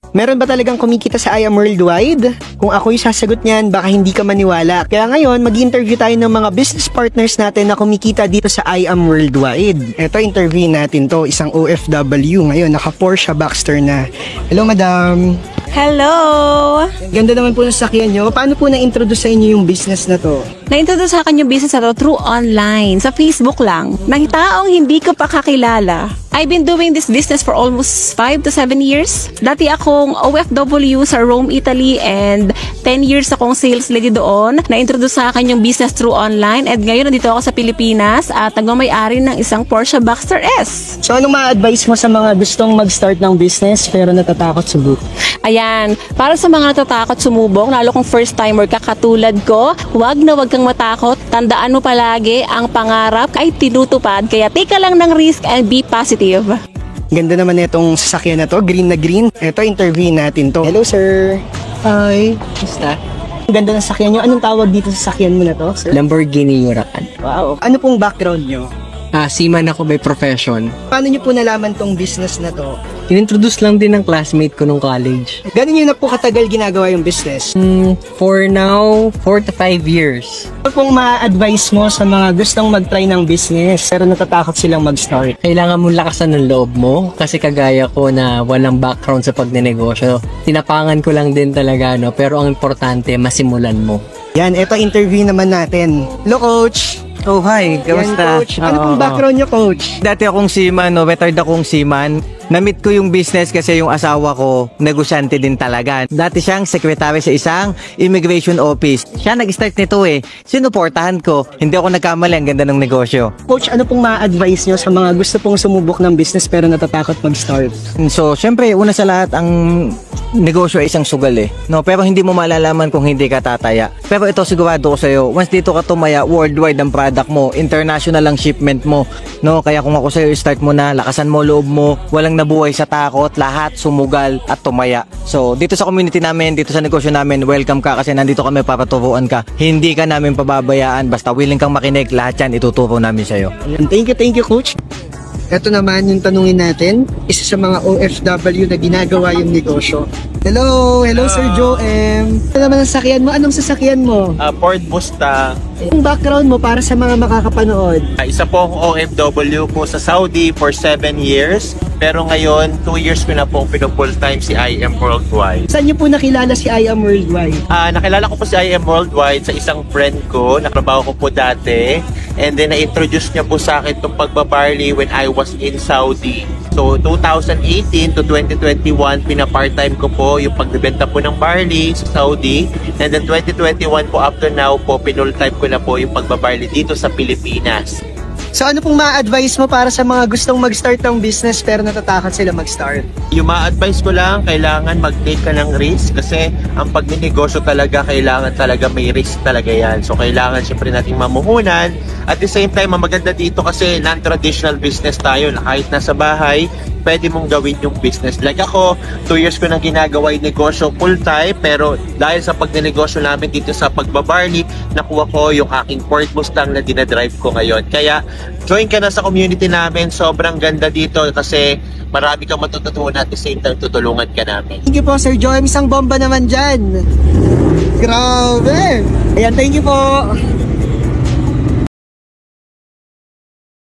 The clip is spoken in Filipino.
Meron ba talagang kumikita sa I Am Worldwide? Kung ako'y sasagot niyan, baka hindi ka maniwala. Kaya ngayon, mag-interview tayo ng mga business partners natin na kumikita dito sa I Am Worldwide. Ito, interview natin to, isang OFW. Ngayon, naka Porsche Boxster na. Hello, madam. Hello! Ganda naman po ng sakyan nyo. Paano po na-introduce sa inyo yung business na to? Na-introduce sa akin yung business na to through online, sa Facebook lang. Ng taong hindi ko pa kakilala. I've been doing this business for almost 5 to 7 years. Dati akong OFW sa Rome, Italy, and 10 years akong sales lady doon. Na-introduce sa akin yung business through online, and ngayon nandito ako sa Pilipinas at nagmamay-ari ng isang Porsche Boxster S. So, anong ma-advise mo sa mga gustong mag-start ng business pero natatakot subok? Ayan, para sa mga natatakot sumubok, lalo kung first timer ka katulad ko, huwag kang matakot. Tandaan mo palagi, ang pangarap ay tinutupad. Kaya take ka lang ng risk and be positive. Ganda naman itong sasakyan na to, green na green. Ito, interview natin to. Hello, sir. Hi, basta? Ang ganda ng sasakyan nyo. Anong tawag dito sa sasakyan mo na to, sir? Lamborghini Huracan. Wow. Ano pong background nyo? Seaman ako by profession. Paano nyo po nalaman tong business na to? In-introduce lang din ng classmate ko nung college. Gano'n nyo na po katagal ginagawa yung business? For now, 4 to 5 years. Ano pong ma-advise mo sa mga gustong mag-try ng business pero natatakot silang mag-start? Kailangan mong lakasan ng loob mo kasi kagaya ko na walang background sa pagnenegosyo. Tinapangan ko lang din talaga, no? Pero ang importante, masimulan mo. Yan, ito interview naman natin. Hello, coach. Oh, hi. Kamusta? Yan, coach. Ano pong background nyo, coach? Dati akong seaman, no? Retired akong seaman. Na-meet ko yung business kasi yung asawa ko, negosyante din talaga. Dati siyang secretary sa isang immigration office. Siya nag-start nito eh. Sinuportahan ko. Hindi ako nagkamali. Ang ganda ng negosyo. Coach, ano pong ma-advise nyo sa mga gusto pong sumubok ng business pero natatakot mag-start? So, syempre, una sa lahat, ang negosyo ay isang sugal eh. No? Pero hindi mo malalaman kung hindi ka tataya. Pero ito sigurado ko sa'yo, once dito ka tumaya, worldwide ang product mo, international ang shipment mo. No? Kaya kung ako sa'yo, start mo na, lakasan mo loob mo, walang nabuhay sa takot, lahat sumugal at tumaya. So, dito sa community namin, dito sa negosyo namin, welcome ka kasi nandito kami para turuan ka. Hindi ka namin pababayaan, basta willing kang makinig, lahat yan ituturo namin sa'yo. Thank you, coach. Ito naman yung tanungin natin, isa sa mga OFW na ginagawa yung negosyo. Hello, Sir Joem. Ano naman ang sasakyan mo? Anong sasakyan mo? Ford Mustang. Yung background mo para sa mga makakapanood? Isa po akong OFW po sa Saudi for 7 years. Pero ngayon, 2 years ko na pong pinupull time si I Am Worldwide. Saan niyo po nakilala si I Am Worldwide? Nakilala ko po si I Am Worldwide sa isang friend ko. Natrabaho ko po dati. And then, na-introduce niya po sa akin itong pagbabarley when I was in Saudi. So, 2018 to 2021, pina-part-time ko po yung pagbibenta po ng barley sa Saudi. And then, 2021 po, after now po, pinul-time ko na po yung pagbabarley dito sa Pilipinas. So ano pong ma-advise mo para sa mga gustong mag-start ng business pero natatakot sila mag-start? Yung ma-advise ko lang, kailangan mag-take ka ng risk kasi ang pagninegosyo talaga, kailangan talaga may risk talaga yan. So kailangan syempre nating mamuhunan. At the same time, ang maganda dito kasi non-traditional business tayo na kahit nasa bahay, pwede mong gawin yung business. Like ako, 2 years ko nang ginagawa yung negosyo full-time, pero dahil sa pagninegosyo namin dito sa pagbabarley, nakuha ko yung aking Ford Mustang na dinadrive ko ngayon. Kaya, join ka na sa community namin. Sobrang ganda dito kasi marami kang matututunan at the same time tutulungan ka namin. Thank you po, Sir Joem. Isang bomba naman dyan. Grabe! Ayan, thank you po.